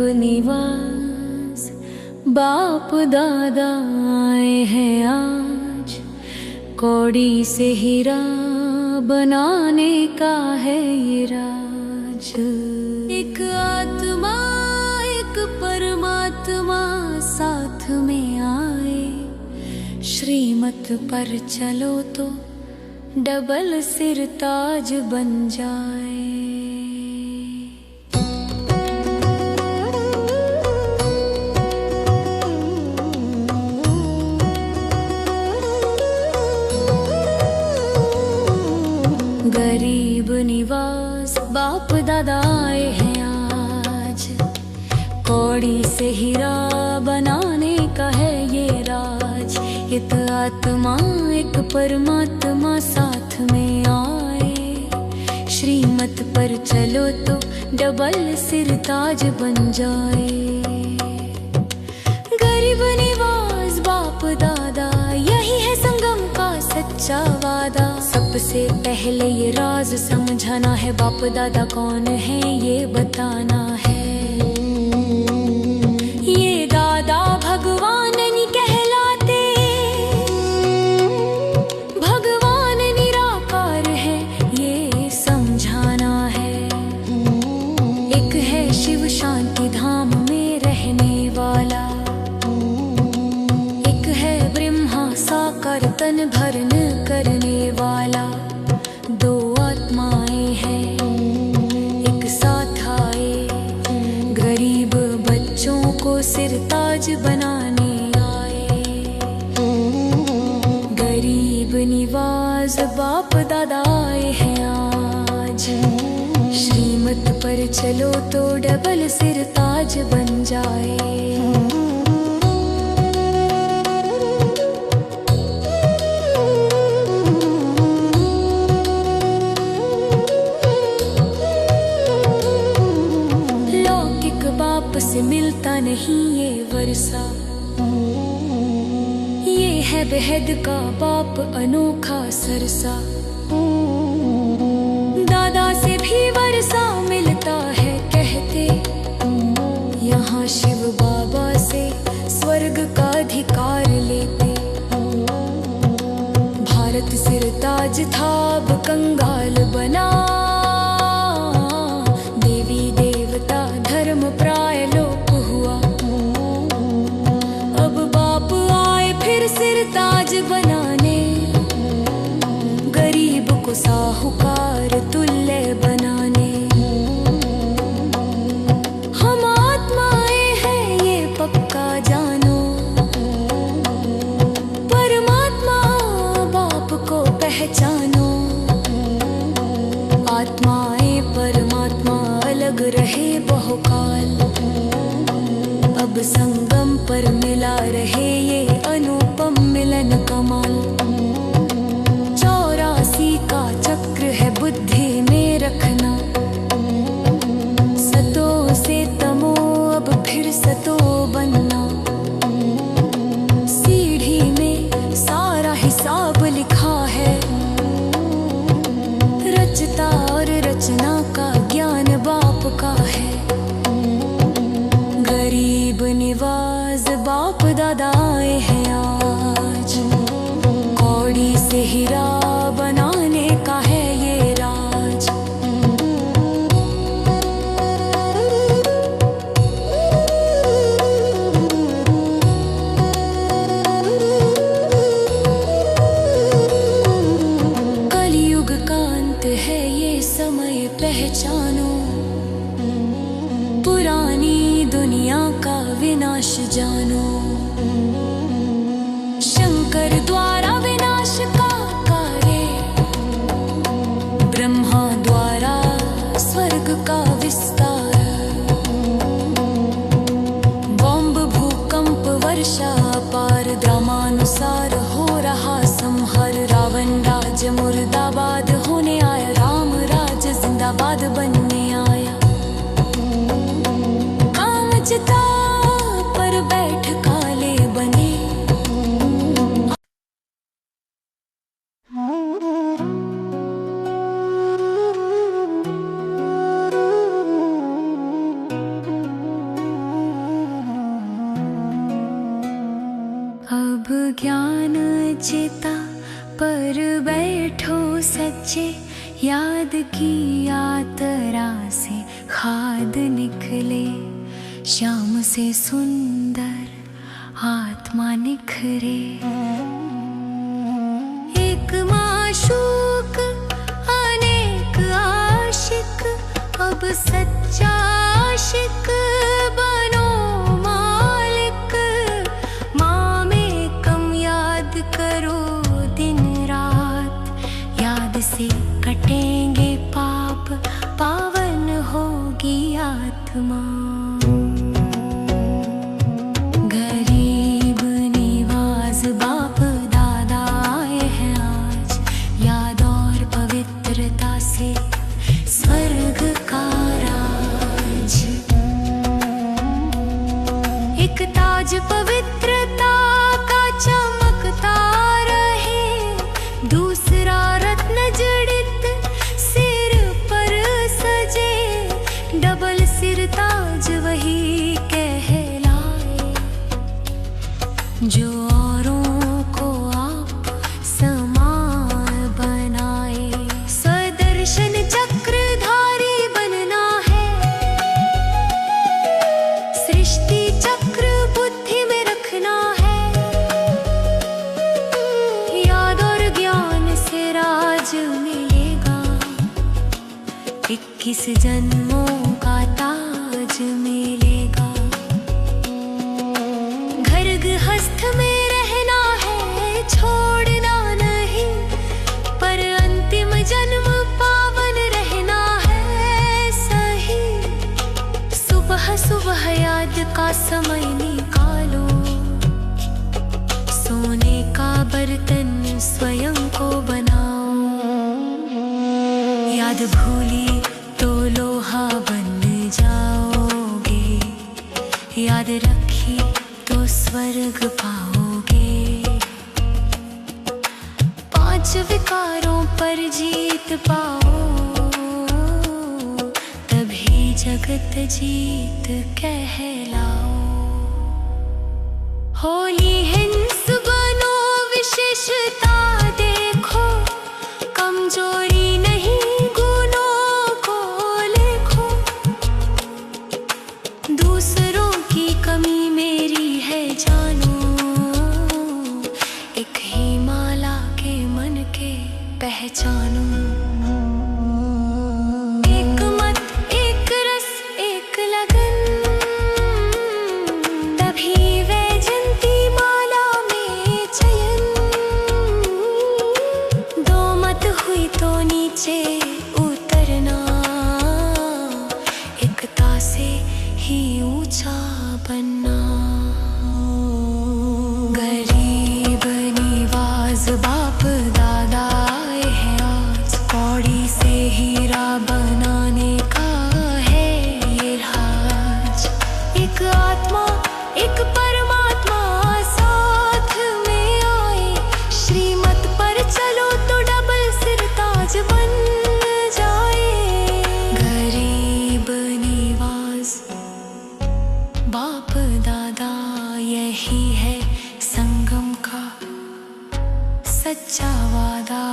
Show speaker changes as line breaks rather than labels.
निवास बाप दादा आए हैं आज, कौड़ी से हीरा बनाने का है ये राज। एक आत्मा एक परमात्मा साथ में आए, श्रीमत पर चलो तो डबल सिर ताज बन जाए। गरीब निवास बाप दादा आए हैं आज, कौड़ी से हीरा बनाने का है ये राज। एक आत्मा एक परमात्मा साथ में आए, श्रीमत पर चलो तो डबल सिर ताज बन जाए। गरीब निवास बाप दादा यही है संगम का सच्चा वादा। सबसे पहले ये राज समझाना है, बाप दादा कौन है ये बताना है। ये दादा भगवान नहीं कहलाते, भगवान निराकार है ये समझाना है। एक है शिव शांति धाम में रहने वाला, एक है ब्रह्मा साकार तन भरन करने वाला। दो आत्माएं हैं एक साथ आए, गरीब बच्चों को सिर ताज बनाने आए। गरीब निवास बाप दादा आए हैं आज, श्रीमत पर चलो तो डबल सिर ताज बन जाए। से मिलता नहीं ये वर्षा, ये है बेहद का बाप अनोखा सरसा। दादा से भी वर्षा मिलता है कहते, यहाँ शिव बाबा से स्वर्ग का अधिकार लेते। भारत सिर ताज था अब कंगाल बना, देवी देवता धर्म प्राय लोप हुआ। अब बाप आए फिर सिर ताज बनाने, गरीब को साहूकार तुल्य बनाने। हम आत्माएं हैं ये पक्का जानो, परमात्मा बाप को पहचानो। आत्माएं परमात्मा अलग रहे बहुकाल, अब संगम पर मिला रहे ये अनुपम मिलन कमाल। 84 का चक्र है बुद्धि में रखना, सतो से तमो अब फिर सतो बनना। सीढ़ी में सारा हिसाब लिखा है, रचता और रचना का ज्ञान बाप का है। गरीब निवास बाप दादा आए हैं आज, कौड़ी से हीरा बनाने का है ये राज। कलयुग का अंत है ये समय पहचानो, पुरानी दुनिया का विनाश जानो। शंकर द्वारा विनाश का चिता पर बैठो सच्चे, याद की यात्रा से खाद निकले, श्याम से सुंदर आत्मा निखरे। एक माशूक अनेक आशिक, अब सच्चा आशिक बनो मालिक। माँ में कम याद करो दिन रात, याद से कटेंगे पाप, पावन होगी आत्मा। गरीब निवाज बाप दादा आए हैं आज, याद और पवित्रता से स्वर्ग का राज। एक ताज पवित्रता का चमकता रहे, दूसरा रत्न जड़ित सिर पर सजे। डबल सिर ताज वही कहलाए, जो औरों को आप समान बनाए। स्वदर्शन चक्रधारी बनना है, सृष्टि चक्र बुद्धि में रखना है। याद और ज्ञान से राज मिलेगा, 21 जन्मों का ताज मिलेगा। घर गृहस्थ में रहना है, छोड़ना नहीं, पर अंतिम जन्म पावन रहना है सही। सुबह सुबह याद का समय निकालो, सोने का बर्तन स्वयं को बनाओ। याद भूली तो लोहा बन जाओगे, याद रखी तो स्वर्ग पाओगे। 5 विकारों पर जीत पाओ, तभी जगत जीत कहलाओ। होली हिंस बनो, विशेषता देखो, कमजोरी नहीं गुणों को लेखो। दूसरों की कमी मेरी है जानो, एक ही माला के मन के पहचानो। एक मत एक रस एक लगन, तभी वैजंती माला में चयन। 2 मत हुई तो नीचे उतरना, एकता से ही ऊंचा बनना। गरीब निवाज बाप दादा आए हैं आज, कौड़ी से हीरा बनाने का है ये राज। एक आत्मा एक परमात्मा साथ में आए, श्रीमत पर चलो तो डबल सिर ताज बन जाए। गरीब निवाज बाप दादा, यही है संगम का सच्चा वादा।